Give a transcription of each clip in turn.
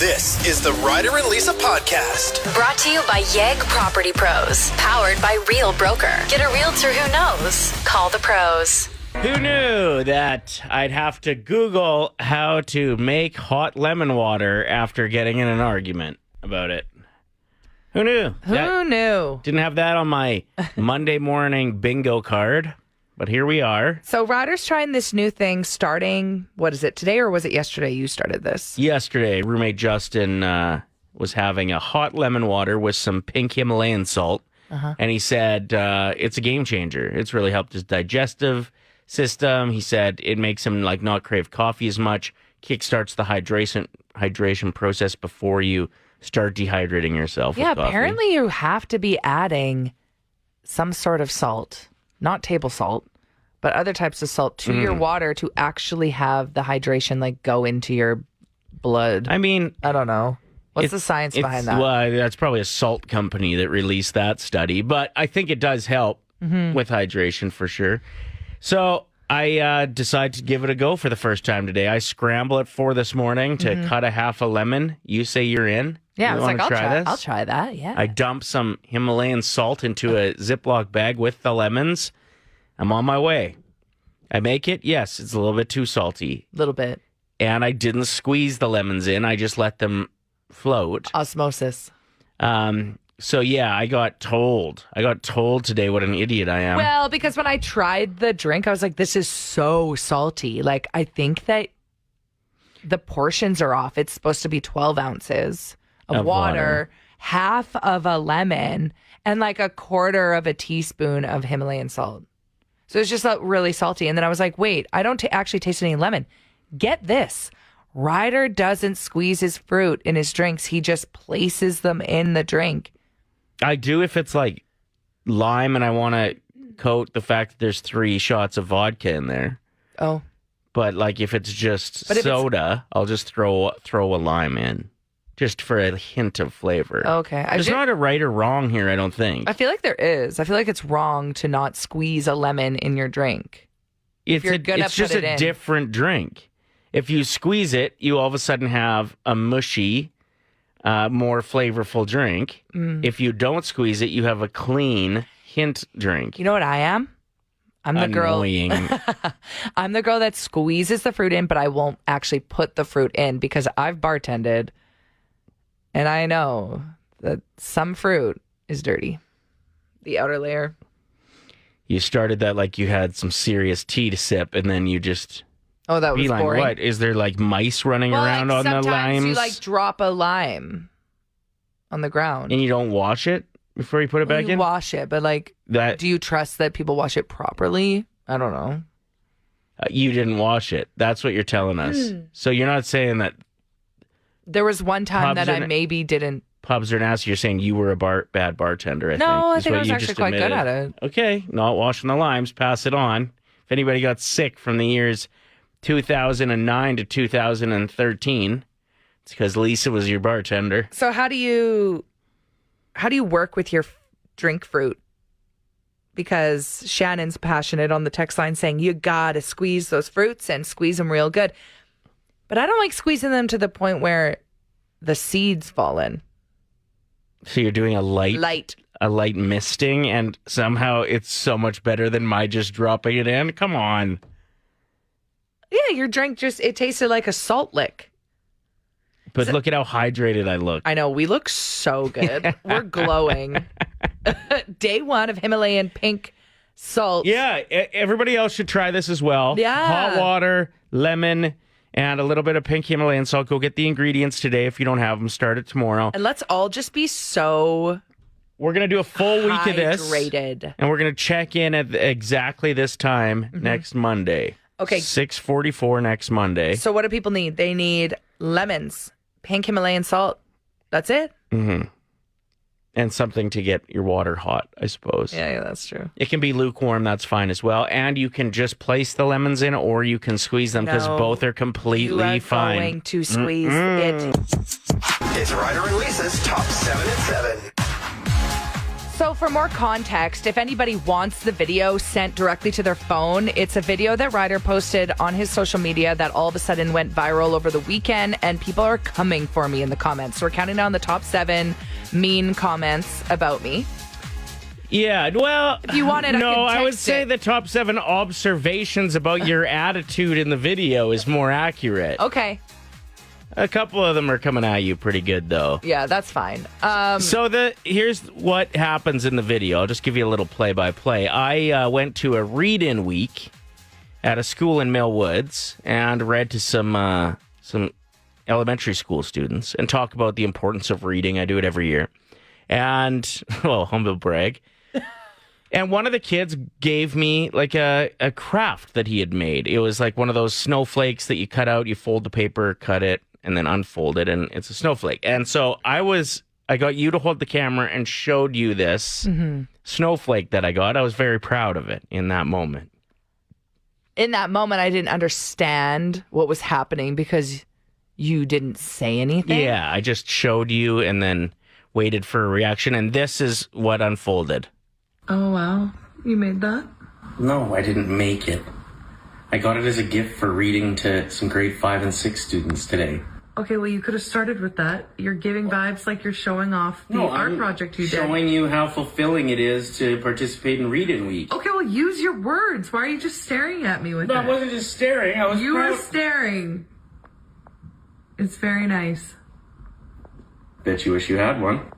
This is the Ryder and Lisa podcast. Brought to you by Yegg Property Pros. Powered by Real Broker. Get a realtor who knows. Call the pros. Who knew that I'd have to Google how to make hot lemon water after getting in an argument about it? Who knew? Who knew? Didn't have that on my Monday morning bingo card, but here we are. So Ryder's trying this new thing starting, what is it, today or was it yesterday you started this? Yesterday, roommate Justin was having a hot lemon water with some pink Himalayan salt, and he said it's a game changer. It's really helped his digestive system. He said it makes him not crave coffee as much, kickstarts the hydration process before you start dehydrating yourself. Yeah, with coffee. apparently you have to be adding some sort of salt, not table salt, but other types of salt to your water to actually have the hydration go into your blood. I mean, I don't know. What's the science behind that? Well, that's probably a salt company that released that study, but I think it does help with hydration for sure. So I decided to give it a go for the first time today. I scramble at 4 this morning to cut a half a lemon. You say you're in? Yeah, you I was like, this? I'll try that, yeah. I dump some Himalayan salt into a Ziploc bag with the lemons. I'm on my way. I make it. Yes, it's a little bit too salty. A little bit. And I didn't squeeze the lemons in. I just let them float. Osmosis. So yeah, I got told today what an idiot I am. Well, because when I tried the drink, I was like, this is so salty. I think that the portions are off. It's supposed to be 12 ounces of water, half of a lemon, and a quarter of a teaspoon of Himalayan salt. So it's just really salty. And then I was like, wait, I don't actually taste any lemon. Get this. Ryder doesn't squeeze his fruit in his drinks. He just places them in the drink. I do if it's lime and I want to coat the fact that there's 3 shots of vodka in there. Oh. But if it's just soda, I'll just throw a lime in. Just for a hint of flavor. Okay. There's not a right or wrong here, I don't think. I feel like there is. I feel like it's wrong to not squeeze a lemon in your drink. It's just a different drink. If you squeeze it, you all of a sudden have a mushy, more flavorful drink. If you don't squeeze it, you have a clean hint drink. You know what I am? I'm the Annoying. girl. I'm the girl that squeezes the fruit in, but I won't actually put the fruit in because I've bartended. And I know that some fruit is dirty. The outer layer. You started that you had some serious tea to sip, and then you just... Oh, that was boring. What? Is there mice running around on the limes? Sometimes you drop a lime on the ground. And you don't wash it before you put it back in? You wash it, but do you trust that people wash it properly? I don't know. You didn't wash it. That's what you're telling us. So you're not saying that... There was one time that I maybe didn't. Pubs are nasty. You're saying you were a bad bartender, I think. No, I think I what was you actually just quite good admitted. at it. Okay, not washing the limes. Pass it on. If anybody got sick from the years 2009 to 2013, it's because Lisa was your bartender. So how do you work with your drink fruit? Because Shannon's passionate on the text line saying you gotta squeeze those fruits and squeeze them real good. But I don't like squeezing them to the point where the seeds fall in. So you're doing a light misting, and somehow it's so much better than my just dropping it in? Come on. Yeah, your drink it tasted like a salt lick. But look at how hydrated I look. I know, we look so good. We're glowing. Day 1 of Himalayan pink salt. Yeah, everybody else should try this as well. Yeah. Hot water, lemon, and a little bit of pink Himalayan salt. Go get the ingredients today if you don't have them. Start it tomorrow. And let's all just be so We're going to do a full week of this. Hydrated. And we're going to check in at exactly this time next Monday. Okay. 6:44 next Monday. So what do people need? They need lemons, pink Himalayan salt. That's it? Mm-hmm. And something to get your water hot, I suppose. Yeah, that's true. It can be lukewarm. That's fine as well. And you can just place the lemons in, or you can squeeze them because both are completely fine. You are going to squeeze it. It's Ryder and Lisa's Top 7 at 7. So for more context, if anybody wants the video sent directly to their phone, it's a video that Ryder posted on his social media that all of a sudden went viral over the weekend, and people are coming for me in the comments. So we're counting down the top 7 mean comments about me. Yeah, well, if you want it, I would say the top 7 observations about your attitude in the video is more accurate. Okay. A couple of them are coming at you pretty good, though. Yeah, that's fine. Here's what happens in the video. I'll just give you a little play-by-play. I went to a read-in week at a school in Mill Woods and read to some elementary school students and talk about the importance of reading. I do it every year. And, well, humble brag. And one of the kids gave me like a craft that he had made. It was like one of those snowflakes that you cut out, you fold the paper, cut it, and then unfold it, and it's a snowflake. And so I got you to hold the camera and showed you this snowflake that I got. I was very proud of it in that moment. In that moment, I didn't understand what was happening because you didn't say anything. Yeah, I just showed you and then waited for a reaction, and this is what unfolded. Oh, wow. You made that? No, I didn't make it. I got it as a gift for reading to some grade 5 and 6 students today. Okay, well, you could have started with that. You're giving vibes like you're showing off the art project you did. Showing you how fulfilling it is to participate in Read-In Week. Okay, well, use your words. Why are you just staring at me with that? I wasn't just staring. You were staring. It's very nice. Bet you wish you had one.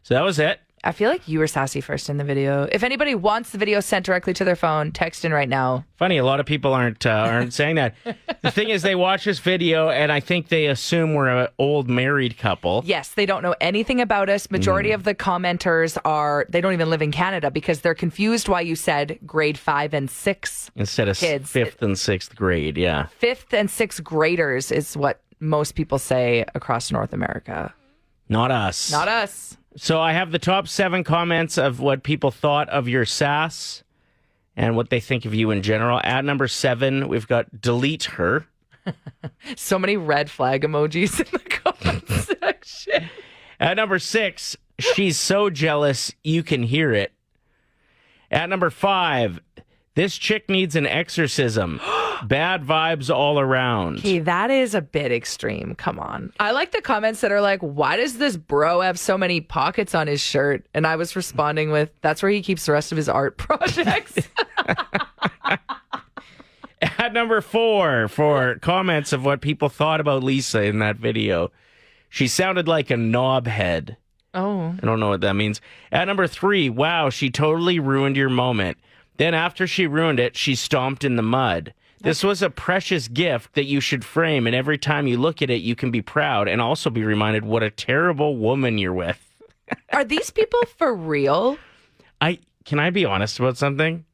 So that was it. I feel like you were sassy first in the video. If anybody wants the video sent directly to their phone, text in right now. Funny, a lot of people aren't saying that. The thing is, they watch this video, and I think they assume we're an old married couple. Yes, they don't know anything about us. Majority of the commenters they don't even live in Canada because they're confused why you said grade 5 and 6 instead of kids. 5th and 6th grade, yeah. 5th and 6th graders is what most people say across North America. Not us. Not us. So I have the top 7 comments of what people thought of your sass and what they think of you in general. At number 7, we've got delete her. So many red flag emojis in the comment section. At number 6, she's so jealous you can hear it. At number 5, this chick needs an exorcism. Bad vibes all around. Okay, that is a bit extreme. Come on. I like the comments that are like, why does this bro have so many pockets on his shirt? And I was responding with, that's where he keeps the rest of his art projects. At number 4, for comments of what people thought about Lisa in that video, she sounded like a knobhead. Oh. I don't know what that means. At number 3, wow, she totally ruined your moment. Then after she ruined it, she stomped in the mud. This was a precious gift that you should frame, and every time you look at it, you can be proud and also be reminded what a terrible woman you're with. Are these people for real? Can I be honest about something?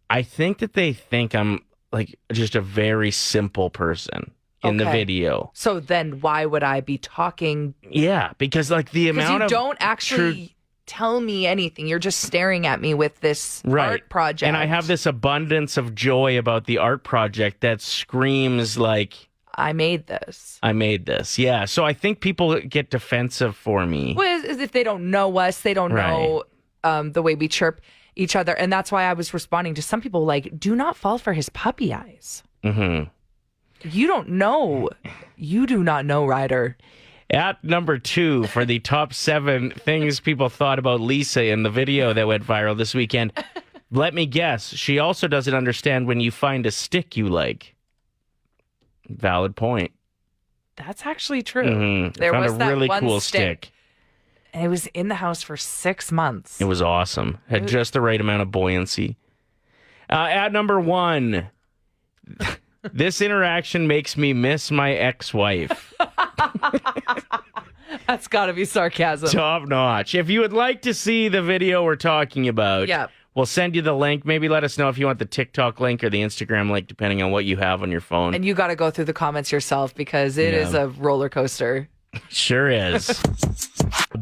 I think that they think I'm like just a very simple person in the video. So then why would I be talking? Yeah, because like the amount of... you don't actually... tell me anything. You're just staring at me with this art project. And I have this abundance of joy about the art project that screams like... I made this. Yeah. So I think people get defensive for me. Well, as if they don't know us. They don't know the way we chirp each other. And that's why I was responding to some people like, do not fall for his puppy eyes. Mm-hmm. You don't know. You do not know, Ryder. At number 2 for the top 7 things people thought about Lisa in the video that went viral this weekend. Let me guess. She also doesn't understand when you find a stick you like. Valid point. That's actually true. Mm-hmm. There found was a that really one cool stick. And it was in the house for 6 months. It was awesome. Had just the right amount of buoyancy. At number 1, this interaction makes me miss my ex-wife. That's got to be sarcasm. Top notch. If you would like to see the video we're talking about, we'll send you the link. Maybe let us know if you want the TikTok link or the Instagram link, depending on what you have on your phone. And you got to go through the comments yourself because it is a roller coaster. Sure is.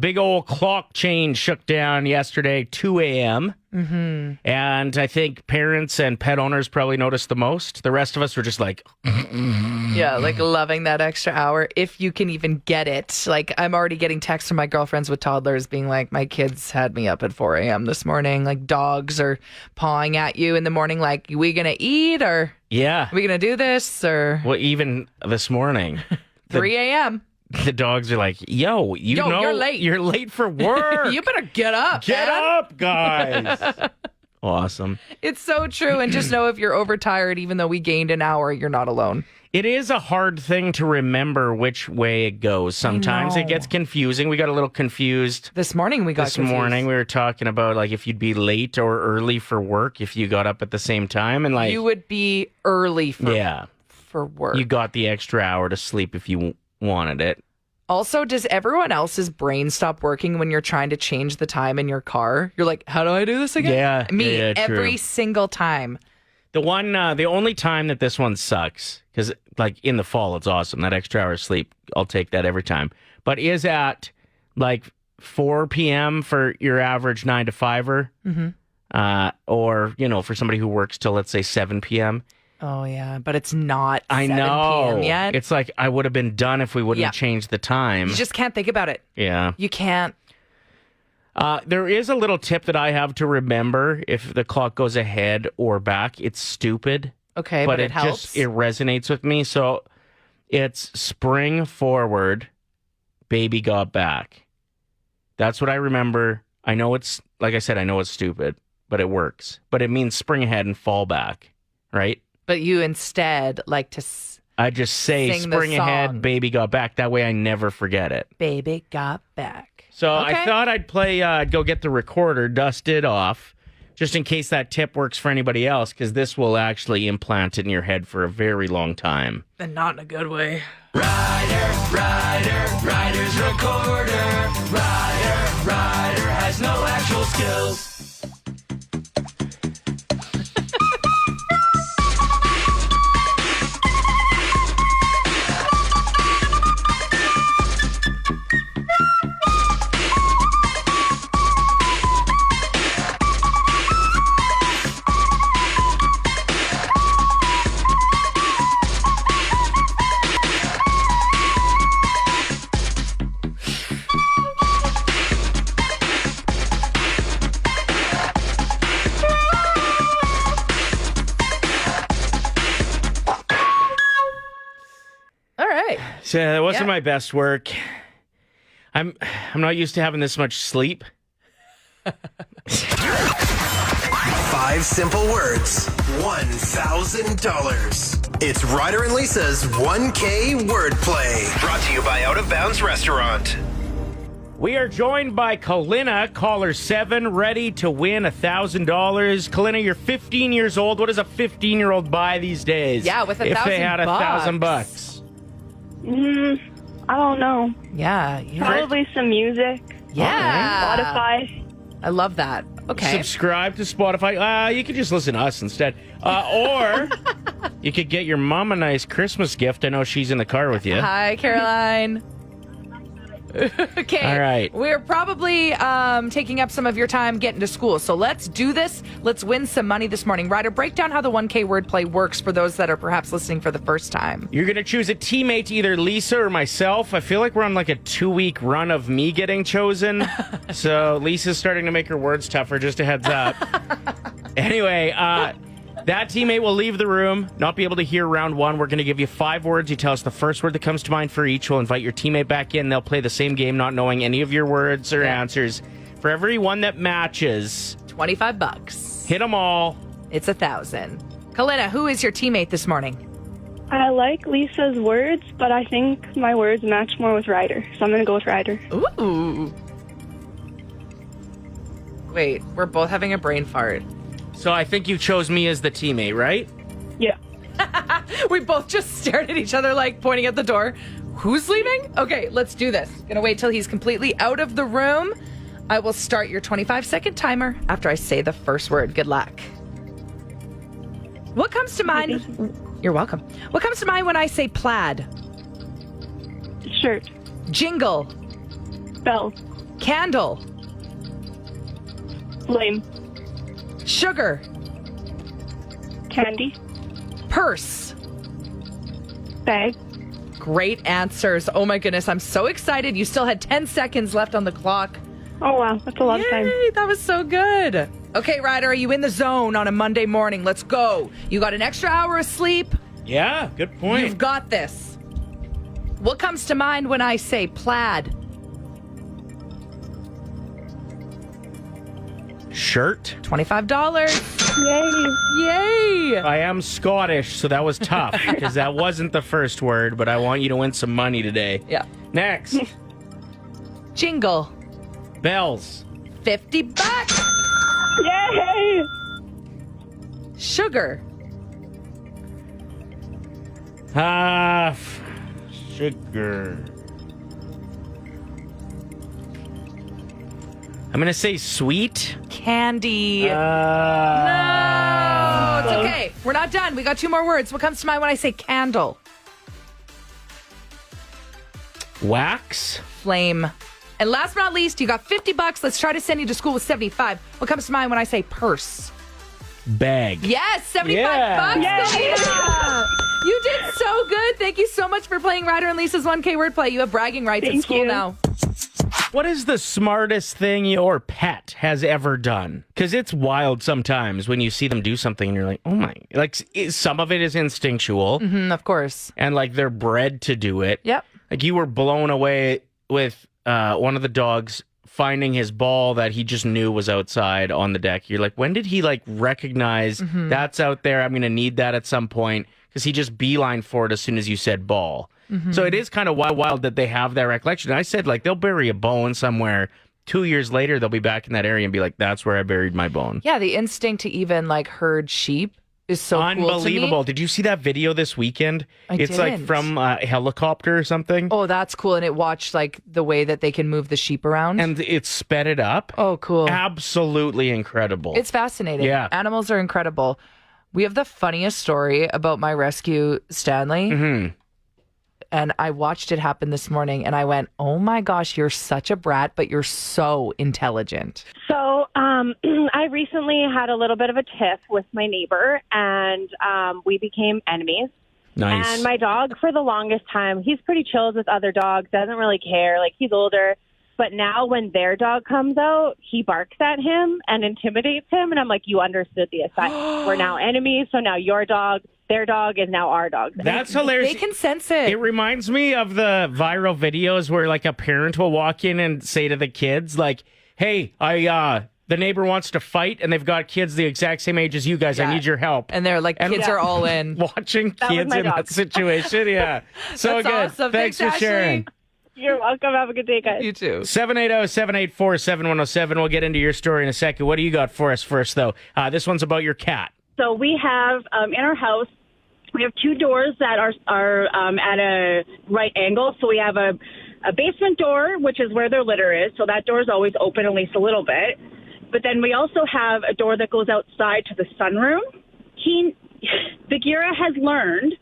big old clock change shook down yesterday, 2 a.m. Mm-hmm. And I think parents and pet owners probably noticed the most. The rest of us were just like... Yeah, like loving that extra hour, if you can even get it. Like, I'm already getting texts from my girlfriends with toddlers being like, my kids had me up at 4 a.m. this morning. Like, dogs are pawing at you in the morning like, we going to eat, or yeah, we going to do this, or... Well, even this morning... 3 a.m. The dogs are like, yo, know you're late. You're late for work. You better get up. Get up, guys. Awesome. It's so true. And just know if you're overtired, even though we gained an hour, you're not alone. It is a hard thing to remember which way it goes. Sometimes it gets confusing. We got a little confused. This morning we got confused. This morning we were talking about like if you'd be late or early for work if you got up at the same time. And like you would be early for work. You got the extra hour to sleep if you wanted it. Also, does everyone else's brain stop working when you're trying to change the time in your car? You're like, how do I do this again? Yeah. Me, every true. single time. The only time that this one sucks, because like in the fall, it's awesome. That extra hour of sleep, I'll take that every time. But is at like 4 p.m. for your average 9 to 5er, or, for somebody who works till, let's say, 7 p.m. Oh, yeah, but it's not 7 I know. p.m. yet. It's like I would have been done if we wouldn't have changed the time. You just can't think about it. Yeah. You can't. There is a little tip that I have to remember if the clock goes ahead or back. It's stupid. Okay, but it helps. It resonates with me. So it's spring forward, baby got back. That's what I remember. I know it's, like I said, I know it's stupid, but it works. But it means spring ahead and fall back, right? But you instead like to I just say spring ahead, baby got back. That way I never forget it. Baby got back. So I thought I'd play, go get the recorder, dust it off, just in case that tip works for anybody else, because this will actually implant in your head for a very long time. And not in a good way. Ryder's recorder. Ryder has no actual skills. So that wasn't my best work. I'm not used to having this much sleep. 5 simple words, $1,000. It's Ryder and Lisa's 1K wordplay. Brought to you by Out of Bounds Restaurant. We are joined by Kalina, caller 7, ready to win $1,000. Kalina, you're 15 years old. What does a 15-year-old buy these days? Yeah, with $1,000. If they had $1,000. I don't know. Yeah. Probably some music. Yeah. Spotify. I love that. Okay. Subscribe to Spotify. You could just listen to us instead. Or you could get your mom a nice Christmas gift. I know she's in the car with you. Hi, Caroline. Okay. All right. We're probably taking up some of your time getting to school. So let's do this. Let's win some money this morning. Ryder, break down how the 1K wordplay works for those that are perhaps listening for the first time. You're going to choose a teammate, either Lisa or myself. I feel like we're on like a 2-week run of me getting chosen. So Lisa's starting to make her words tougher, just a heads up. Anyway, that teammate will leave the room, not be able to hear round 1. We're going to give you 5 words. You tell us the first word that comes to mind for each. We'll invite your teammate back in. They'll play the same game, not knowing any of your words or answers. For every one that matches, $25. Hit them all. It's 1,000. Kalina, who is your teammate this morning? I like Lisa's words, but I think my words match more with Ryder, so I'm going to go with Ryder. Ooh. Wait, we're both having a brain fart. So I think you chose me as the teammate, right? Yeah. We both just stared at each other, like pointing at the door. Who's leaving? Okay, let's do this. Gonna wait till he's completely out of the room. I will start your 25-second timer after I say the first word. Good luck. What comes to mind? You're welcome. What comes to mind when I say plaid? Shirt. Jingle. Bell. Candle. Flame. Sugar. Candy. Purse. Bag. Great answers. Oh my goodness, I'm so excited. You still had 10 seconds left on the clock. Oh, wow. That's a lot of time. Yay, that was so good. Okay, Ryder, are you in the zone on a Monday morning? Let's go. You got an extra hour of sleep. Yeah, good point. You've got this. What comes to mind when I say plaid? Shirt. $25. Yay. Yay. I am Scottish, so that was tough because that wasn't the first word, but I want you to win some money today. Yeah. Next. Jingle. Bells. $50. Yay. Sugar. Sugar. I'm going to say sweet. Candy. No, it's okay. We're not done. We got 2 more words. What comes to mind when I say candle? Wax. Flame. And last but not least, you got $50. Let's try to send you to school with 75. What comes to mind when I say purse? Bag. Yes, 75 Yeah. bucks. Yeah. You did so good. Thank you so much for playing Ryder and Lisa's 1K wordplay. You have bragging rights at Thank school you. now. What is the smartest thing your pet has ever done? Because it's wild sometimes when you see them do something and you're like, oh my. Like, some of it is instinctual. Of course. And like they're bred to do it. Yep. Like you were blown away with one of the dogs finding his ball that he just knew was outside on the deck. You're like, when did he like recognize that's out there? I'm going to need that at some point, because he just beeline for it as soon as you said ball. So it is kind of wild that they have that recollection. I said, like, they'll bury a bone somewhere. 2 years later, they'll be back in that area and be like, that's where I buried my bone. Yeah, the instinct to even like herd sheep is so Unbelievable. cool to me. Did you see that video this weekend? It's like didn't. from a helicopter or something. Oh, that's cool. And it watched like the way that they can move the sheep around. And it sped it up. Oh, cool. Absolutely incredible. It's fascinating. Yeah. Animals are incredible. We have the funniest story about my rescue, Stanley. And I watched it happen this morning and I went, oh my gosh, you're such a brat, but you're so intelligent. So I recently had a little bit of a tiff with my neighbor, and we became enemies. Nice. And my dog, for the longest time, he's pretty chilled with other dogs, doesn't really care. Like, he's older. But now when their dog comes out, he barks at him and intimidates him. And I'm like, you understood the assignment. We're now enemies. So now your dog, their dog is now our dog. That's hilarious. They can sense it. It reminds me of the viral videos where like a parent will walk in and say to the kids, like, hey, the neighbor wants to fight and they've got kids the exact same age as you guys. Yeah. I need your help. And they're like, kids are all in. Watching That was kids my in dog. that situation. Yeah. So That's good. awesome. Thanks for Ashley. sharing. You're welcome. Have a good day, guys. You too. 780-784-7107. We'll get into your story in a second. What do you got for us first, though? This one's about your cat. So we have in our house, we have two doors that are at a right angle. So we have a basement door, which is where their litter is. So that door is always open at least a little bit. But then we also have a door that goes outside to the sunroom. Bagheera has learned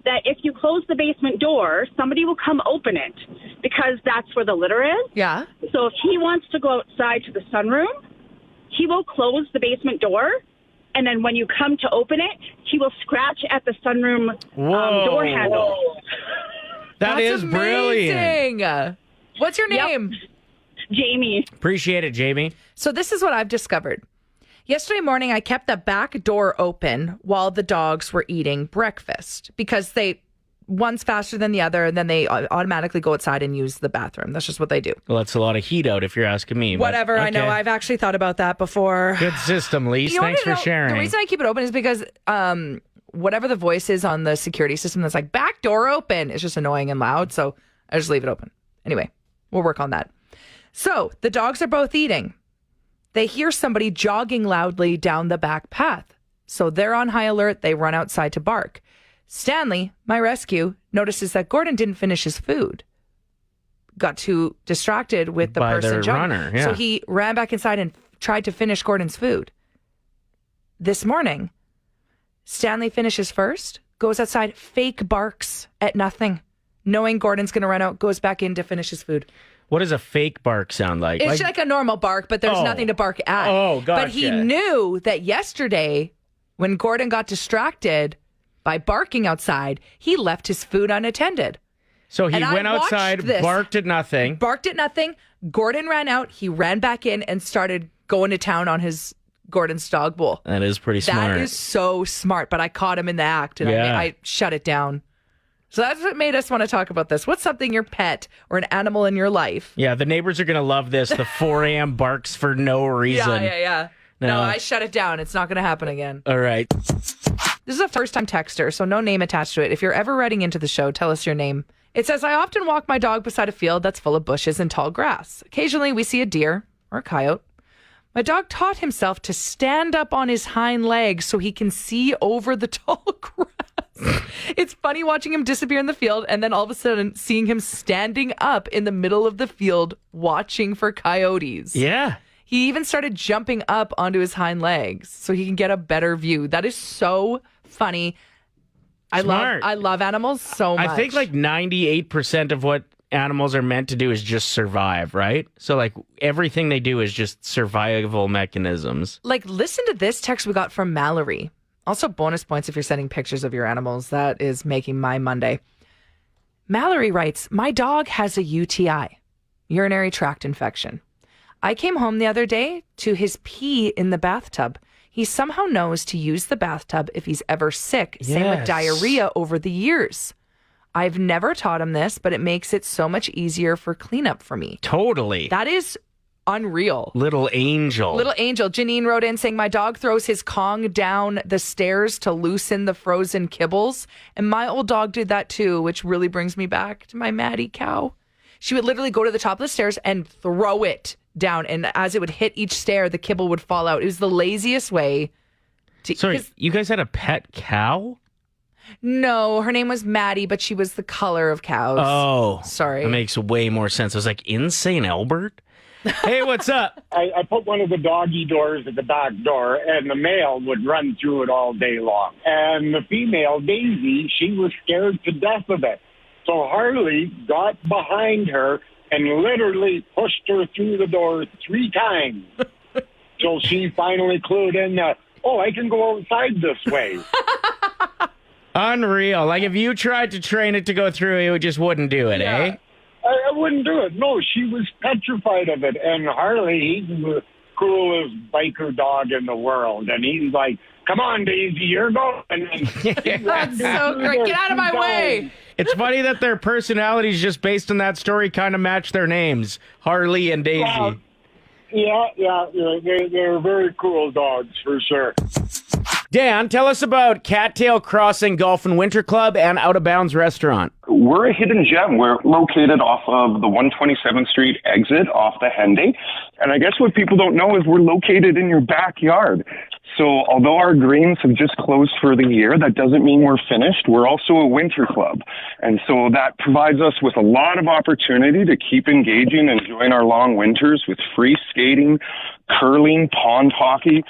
that if you close the basement door, somebody will come open it because that's where the litter is. Yeah. So if he wants to go outside to the sunroom, he will close the basement door. And then when you come to open it, he will scratch at the sunroom door handle. That is brilliant. amazing. What's your name? Jamie. Appreciate it, Jamie. So this is what I've discovered. Yesterday morning, I kept the back door open while the dogs were eating breakfast because one's faster than the other, and then they automatically go outside and use the bathroom. That's just what they do. Well, that's a lot of heat out if you're asking me. but Whatever. I know. okay. I've actually thought about that before. Good system, Lise. You Thanks wanna for know, sharing. The reason I keep it open is because whatever the voice is on the security system that's like, back door open, it's just annoying and loud. So I just leave it open. Anyway, we'll work on that. So the dogs are both eating. They hear somebody jogging loudly down the back path. So they're on high alert. They run outside to bark. Stanley, my rescue, notices that Gordon didn't finish his food. Got too distracted with the By person the jogging. runner, yeah. So he ran back inside and tried to finish Gordon's food. This morning, Stanley finishes first, goes outside, fake barks at nothing, knowing Gordon's going to run out, goes back in to finish his food. What does a fake bark sound like? It's like a normal bark, but there's nothing to bark at. Oh, gotcha. But he knew that yesterday, when Gordon got distracted by barking outside, he left his food unattended. So he went outside, barked at nothing. Barked at nothing. Gordon ran out. He ran back in and started going to town on Gordon's dog bowl. That is pretty smart. That is so smart, but I caught him in the act, and I shut it down. So that's what made us want to talk about this. What's something your pet or an animal in your life? Yeah, the neighbors are going to love this. The 4 a.m. barks for no reason. Yeah. No, I shut it down. It's not going to happen again. All right. This is a first-time texter, so no name attached to it. If you're ever writing into the show, tell us your name. It says, I often walk my dog beside a field that's full of bushes and tall grass. Occasionally, we see a deer or a coyote. My dog taught himself to stand up on his hind legs so he can see over the tall grass. It's funny watching him disappear in the field and then all of a sudden seeing him standing up in the middle of the field watching for coyotes. Yeah. He even started jumping up onto his hind legs so he can get a better view. That is so funny. I love animals so much. I think like 98% of what animals are meant to do is just survive, right? So like everything they do is just survival mechanisms. Like, listen to this text we got from Mallory. Also, bonus points if you're sending pictures of your animals. That is making my Monday. Mallory writes, my dog has a UTI, urinary tract infection. I came home the other day to his pee in the bathtub. He somehow knows to use the bathtub if he's ever sick. Yes. Same with diarrhea over the years. I've never taught him this, but it makes it so much easier for cleanup for me. Totally. That is unreal. Little angel. Janine wrote in saying, my dog throws his Kong down the stairs to loosen the frozen kibbles. And my old dog did that too, which really brings me back to my Maddie cow. She would literally go to the top of the stairs and throw it down. And as it would hit each stair, the kibble would fall out. It was the laziest way to... Sorry, you guys had a pet cow? No, her name was Maddie, but she was the color of cows. Oh. Sorry. That makes way more sense. I was like, in St. Albert? Hey, what's up? I put one of the doggy doors at the back door, and the male would run through it all day long. And the female, Daisy, she was scared to death of it. So Harley got behind her and literally pushed her through the door 3 times. Till she finally clued in that, I can go outside this way. Unreal. Like if you tried to train it to go through, it just wouldn't do it, eh? I wouldn't do it. No, she was petrified of it. And Harley, he's the coolest biker dog in the world. And he's like, come on, Daisy, you're going. That's so great. Get out of my way. It's funny that their personalities, just based on that story, kind of match their names, Harley and Daisy. They're very cool dogs, for sure. Dan, tell us about Cattail Crossing Golf and Winter Club and Out of Bounds Restaurant. We're a hidden gem. We're located off of the 127th Street exit off the Henday. And I guess what people don't know is we're located in your backyard. So although our greens have just closed for the year, that doesn't mean we're finished. We're also a winter club. And so that provides us with a lot of opportunity to keep engaging and enjoying our long winters with free skating, curling, pond hockey,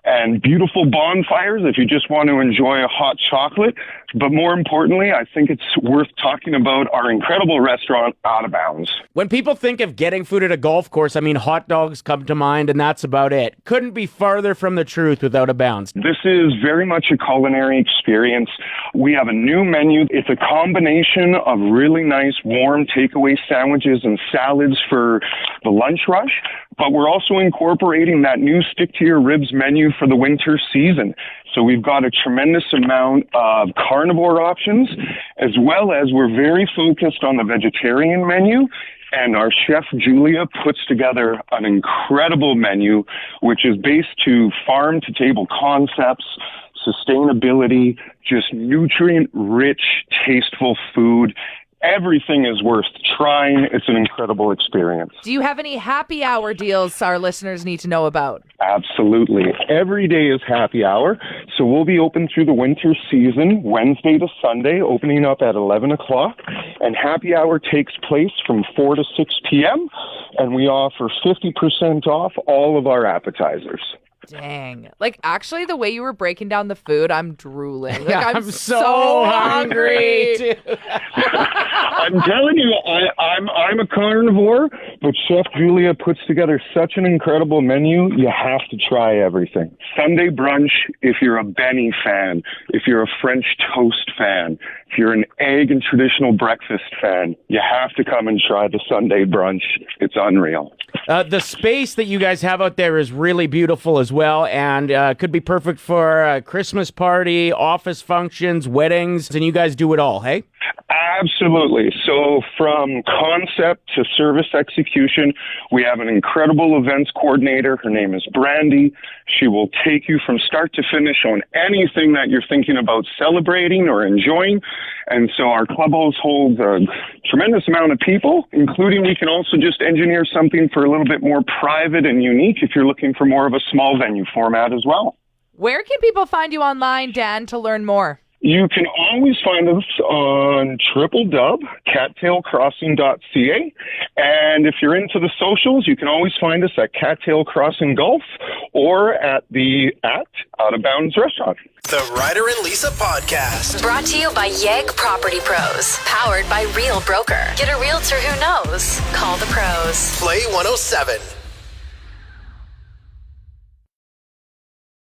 and beautiful bonfires if you just want to enjoy a hot chocolate. But more importantly, I think it's worth talking about our incredible restaurant, Out of Bounds. When people think of getting food at a golf course, I mean, hot dogs come to mind, and that's about it. Couldn't be farther from the truth with Out of Bounds. This is very much a culinary experience. We have a new menu. It's a combination of really nice, warm takeaway sandwiches and salads for the lunch rush, but we're also incorporating that new stick-to-your-ribs menu for the winter season. So we've got a tremendous amount of carnivore options, as well as we're very focused on the vegetarian menu. And our chef, Julia, puts together an incredible menu, which is based to farm-to-table concepts, sustainability, just nutrient-rich, tasteful food. Everything is worth trying. It's an incredible experience. Do you have any happy hour deals our listeners need to know about? Absolutely. Every day is happy hour. So we'll be open through the winter season, Wednesday to Sunday, opening up at 11 o'clock. And happy hour takes place from 4 to 6 p.m. And we offer 50% off all of our appetizers. Dang. Like, actually, the way you were breaking down the food, I'm drooling. Like, Yeah, I'm I'm so hungry. hungry. I'm telling you, I'm a carnivore, but Chef Julia puts together such an incredible menu. You have to try everything. Sunday brunch, if you're a Benny fan, if you're a French toast fan, if you're an egg and traditional breakfast fan, you have to come and try the Sunday brunch. It's unreal. The space that you guys have out there is really beautiful as well, and could be perfect for a Christmas party, office functions, weddings, and you guys do it all, hey? Absolutely. So from concept to service execution, we have an incredible events coordinator. Her name is Brandy. She will take you from start to finish on anything that you're thinking about celebrating or enjoying. And so our clubhouse holds a tremendous amount of people, including we can also just engineer something for a little bit more private and unique if you're looking for more of a small venue format as well. Where can people find you online, Dan, to learn more? You can always find us on www.cattailcrossing.ca. And if you're into the socials, you can always find us at Cattail Crossing Golf or at Out of Bounds Restaurant. The Ryder and Lisa podcast. Brought to you by Yegg Property Pros. Powered by Real Broker. Get a realtor who knows. Call the pros. Play 107.